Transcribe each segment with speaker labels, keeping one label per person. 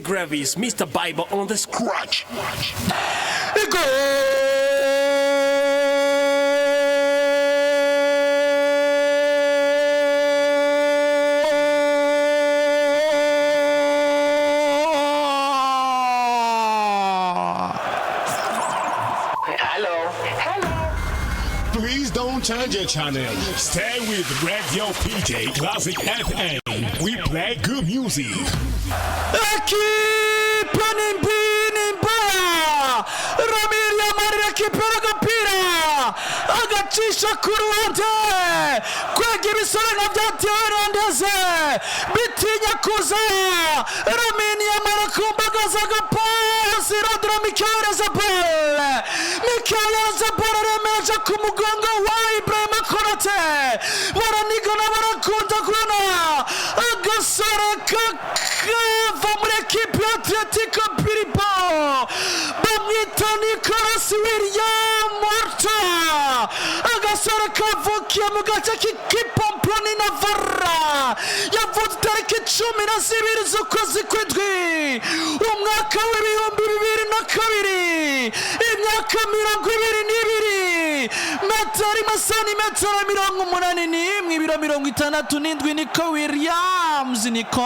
Speaker 1: Gravis, Mr. Bible on the scratch.
Speaker 2: Please don't change your channel. Stay with Radio PJ Classic FM. We play good music.
Speaker 3: Equipa Nimba Lamine Yamal recupera Gapira agacisha ku ruhande kwega ibisorena bya Hernandez bitinya kuza Lamine Yamal kumbagaza agapasi Rodra Mikel Zabal remeje ku mugongo wa Ibrahima Konate baranigana barakunda kubona agasore kava muri ekipi ya Atletico Bilbao bamwita Nicolas William Morta agasore kavukiye mu gace k'Ipomponi Navarra yavutse tariki 12 z'ukwezi kw'indwi umwaka w'ibihumbi 2002 imyaka 22 metero masanimetero 81 ibiro 67 Nico Williams Nico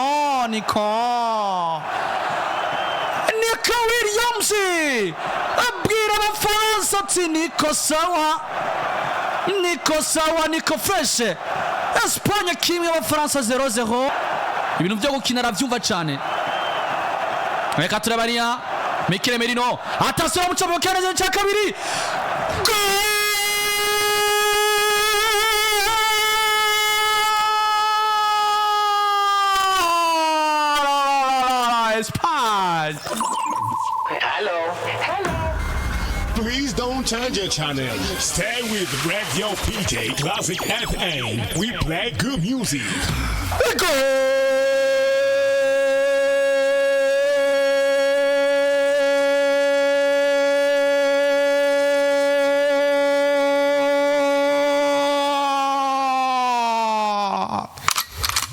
Speaker 3: Williams abwira Abafaransa ati Nico sawa Nico fresh Espagne kimwe Abafaransa 0-0 ibintu byo gukina aravyumva cyane reka turabariya Mikel Merino atasura mu cyo cya kabiri
Speaker 2: Hello. Please don't change your channel. Stay with Radio PJ Classic FM. We play good music.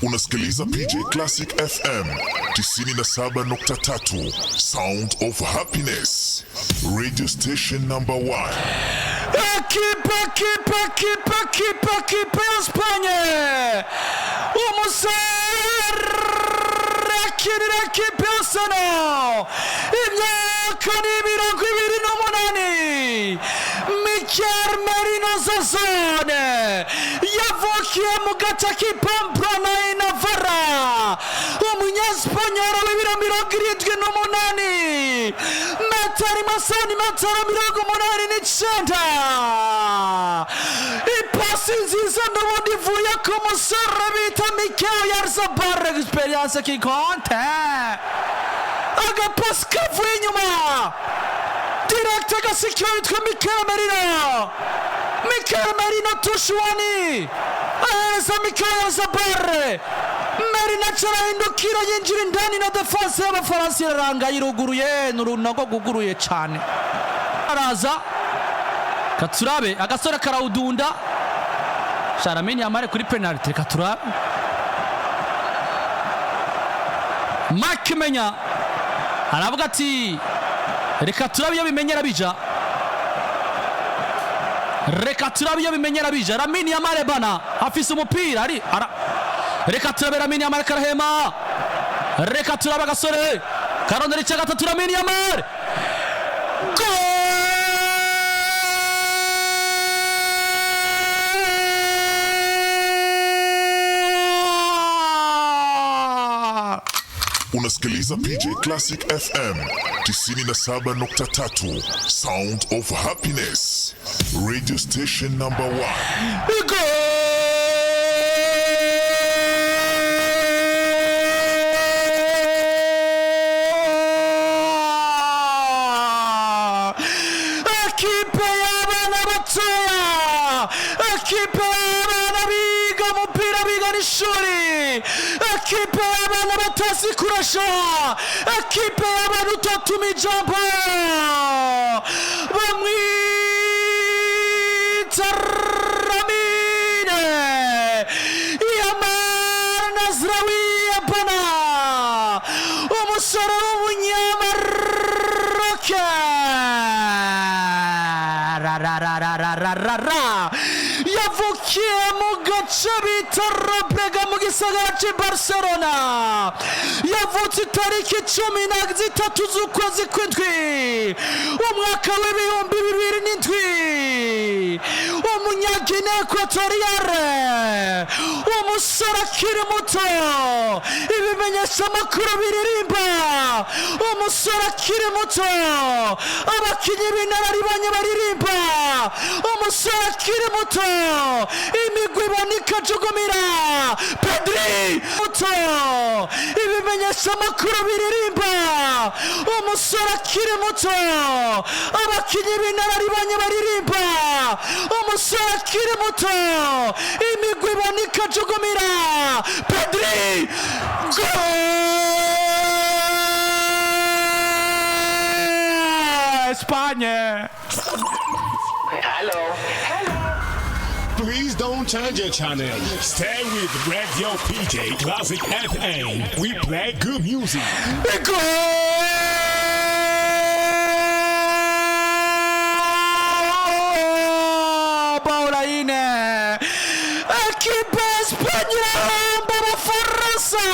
Speaker 4: Unasikiliza PJ Classic FM 97.3 Sound of Happiness, radio station number 1.
Speaker 3: Equipa Espagne umusore equipe Arsenal imyaka 28 Mikel Merino Zazone yavukiye mu gace k'Ipomponi Navarra umunyespanyol w'ibiro 78 metero masanimetero 89 ipasi nziza n'ubundi ivuye ku musore bita Mikel Zabal experience kikonte agapasi kavuye inyuma direct agasikiwe yitwa Mikel Merino tushwani ahereza Mikel Zabal Merino arahindukira yinjira indani na defense y'Abafaransa iraranga yiruguruye n'urunago guguruye cyane araza Katurabe agasore karawudunda Lamine Yamal kuri penalty Katurabe Mark Menya aravuga ati reka turabe iyo bimenyera bija Lamine Yamal bana afise umupira reka turabe Lamine Yamal karahema reka turabe agasore karondera icya gatatu Lamine Yamal
Speaker 4: Unasikiliza PJ Classic FM 97.3 Sound of Happiness, radio station number 1.
Speaker 3: Equipe y'abana batoya, equipe y'abana biga umupira biga n'ishuri, equipe y'abana batazi kurasha, equipe y'abana utatuma ijambo bamwita Lamine Yamal Nazraoui abana umusore yavukiye mu gace bita Robega mu gisagara cya Barcelona, yavutse itariki 13 z'ukwezi kw'indwi umwaka w'ibihumbi 2007, umunyagine ekwatoriyale, umusore akiri muto, ibimenyesha amakuru biririmba umusore akiri muto, abakinnyi b'inararibonye baririmba umusore akiri muto, imigwi ibona ikajugumira Pedri muto, ibimenyesha amakuru biririmba umusore akiri muto, abakinnyi b'inararibonye baririmba umusore akiri muto, imigwi ibona ikajugumira Pedri. Espagne.
Speaker 1: Hello.
Speaker 2: Please don't change your channel. Stay with Radio PJ Classic FM. We play good music.
Speaker 3: Paulaine. Equipe española. Abafaransa.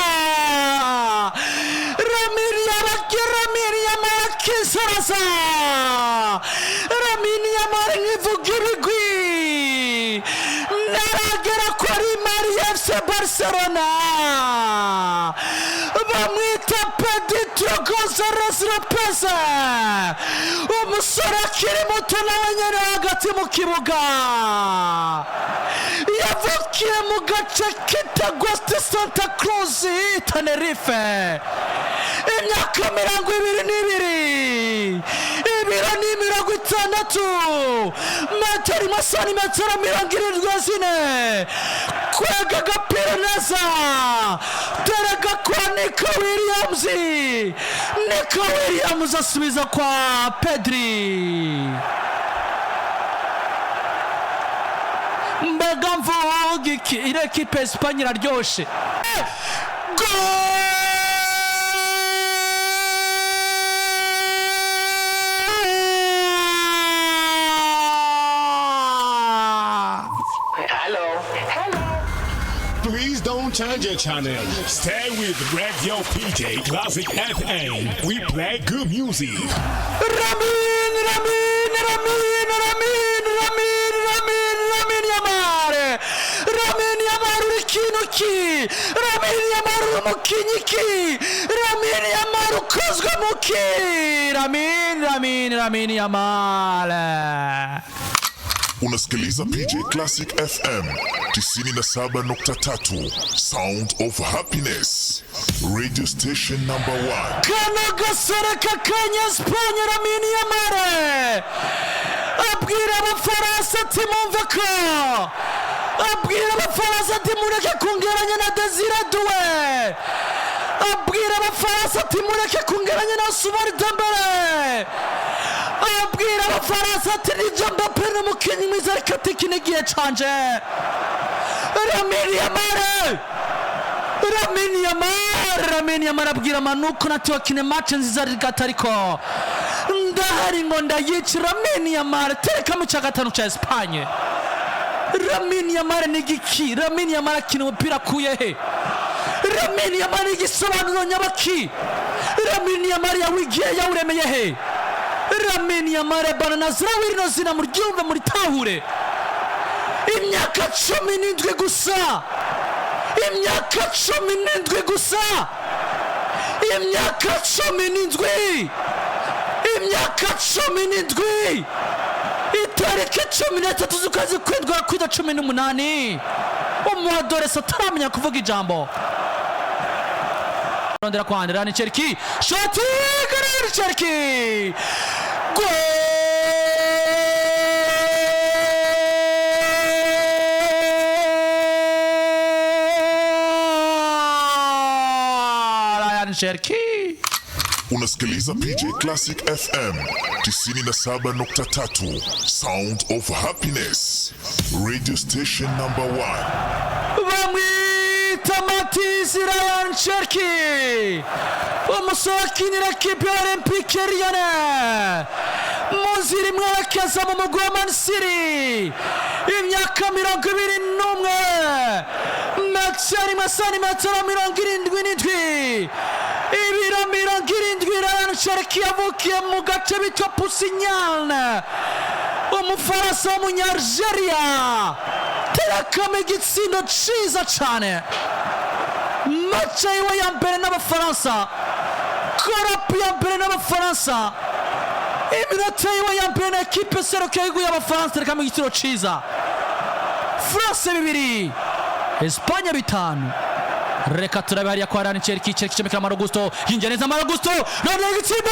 Speaker 3: Lamine Yamal nk'ivugirigwi naragera kuri FC Barcelona, bamwita Pedro González Lopez, umusore akiri muto nawe nyene hagati mu kibuga, yavukiye mu gace kitwa Santa Cruz Tenerife, imyaka 22, ibiro ni 60, metero masani metero 74, kwega agapira neza, terega kwa Nico Williams asubiza kwa Pedri. Mbega mvuga iki, iri ekipe Espagne iraryoshe.
Speaker 2: Please don't change your channel. Stay with Radio PJ Classic FM. We play good music.
Speaker 3: Lamine Yamal. Lamine Yamal urikinuki. Lamine Yamal umukinyiki. Lamine Yamal ukozwe muki. Lamine Yamal.
Speaker 4: Unasikiliza PJ Classic FM 97.3, Sound of Happiness, radio station number 1.
Speaker 3: Kano gasore kakanya Espagne. Lamine Yamal abwira Abafaransa ati mumve ko, abwira Abafaransa ati mureke kungeranya na Desire Doué, abwira Abafaransa ati mureke kungeranya na Ousmane Dembele, abwira Abafaransa ati ni Mbape n'umukinnyi mwiza ariko atikinigiye canje. Lamine Yamal abwira Manuko nati wakine match nziza ariko ndahari ngo ndayici. Lamine Yamal tereka mu cya gatanu cya Espagne. Lamine Yamal ni giki? Lamine Yamal akina umupira kuye he? Lamine Yamal igisobanuro nyabaki? Lamine Yamal yawigiye yawuremeye he? Lamine Yamal bananazira wirino zina muryumve muri tahure. Imyaka 17 gusa. Imyaka 17 gusa. Imyaka 17. Imyaka 17. Itariki 13 z'ukwezi kw'indwi kw'ida 18. Umuadoresa ataramenya kuvuga ijambo. Rondera kwandira ni Cherki. Shoti Granit Cherki. Goal! Cherki.
Speaker 4: Unasikiliza PJ Classic FM 97.3, Sound of Happiness, radio station number 1.
Speaker 3: Bamwita Matisse Ryan Cherki, umusore akinira ekipe ya Olympique Lyonnais, muziri mwaka yerekeza mu mugwi wa Man City. Imyaka 21, metero imwe santimetero 77, ibiro 70. Ryan Cherki yavukiye mu gace bitwa Pusignane, umufaransa w'umunyalgeria. Terekamo igitsindo ciza cane. Mace yiwe ya mbere n'Abafaransa, korapu ya mbere n'Abafaransa, iminota yiwe ya mbere na ekipe serukiye y'igihugu y'Abafaransa. Terekamo igitsina ciza. France 2, Espanya 5. Reka turabe hariya kwa Ryan Cherki cyemekera Malo Gusto, yinjira neza Malo Gusto, none igitsina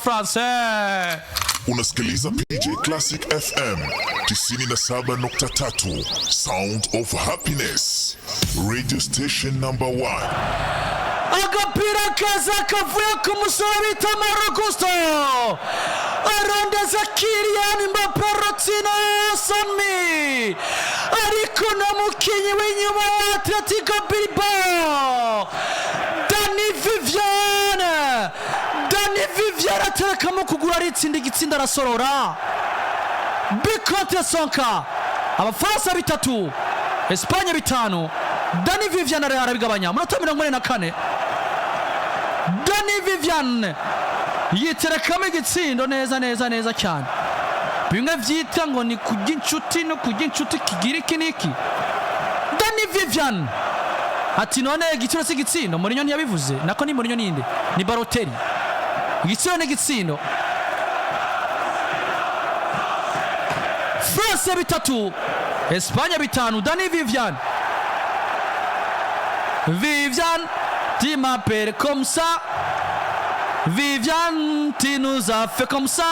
Speaker 3: France.
Speaker 4: Unasikiliza PJ Classic FM 97.3, Sound of Happiness, radio station number 1.
Speaker 3: Agapira kaza kavuye ku musore bita Malo Gusto, arondeza Kylian Mbape Rotino Sanmi, ariko na mukinyi w'inyuma wa Atletico Bilbao Dani Vivian aterekamo kugura aritsinda igitsinda arasorora. Bikote Sonka. Abafaransa 3, Espanya 5. Dani Vivian arabigabanya munota 44. Dani Vivian yiterekamo igitsindo neza cyane. Bimwe vyita ngo ni kuginshuti no kuginshuti kigira iki niki. Dani Vivian ati none igitsino cy'igitsindo Mourinho ntiyabivuze, nako ni Mourinho ninde, ni Balotelli. Igitsino n'igitsindo. France 3, Espanya 5. Dani Vivian tu m'appelles comme ça, Vivian tu nous as fait comme ça,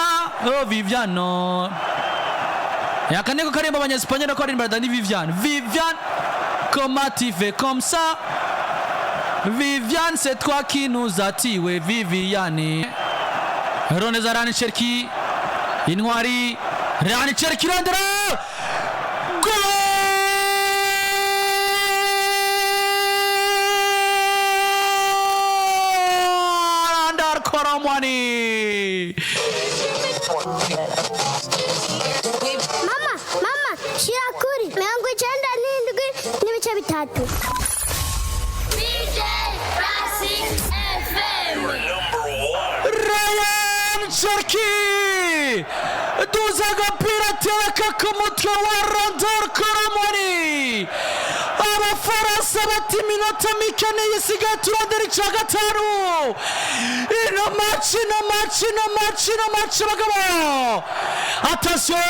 Speaker 3: oh Vivian non. Yakaneko karimba abanyespanya nako karimba Dani Vivian. Vivian, comment tu fais comme ça? Vivian, c'est toi qui nous as tué, Viviane. Roneza Ryan Cherki, Inwari, Ryan Cherki Randra. Goal! Andar Koramwani.
Speaker 5: Mama, shirakuri. 97 n'ibice 3.
Speaker 6: PJ Classic FM.
Speaker 3: Ryan Cherki duza agapira tereka ku mutwe wa Randar Koramwani. Abafaransa bati minota mikane yisigaye turondera ica gatanu. Ino match bagabo. Attention.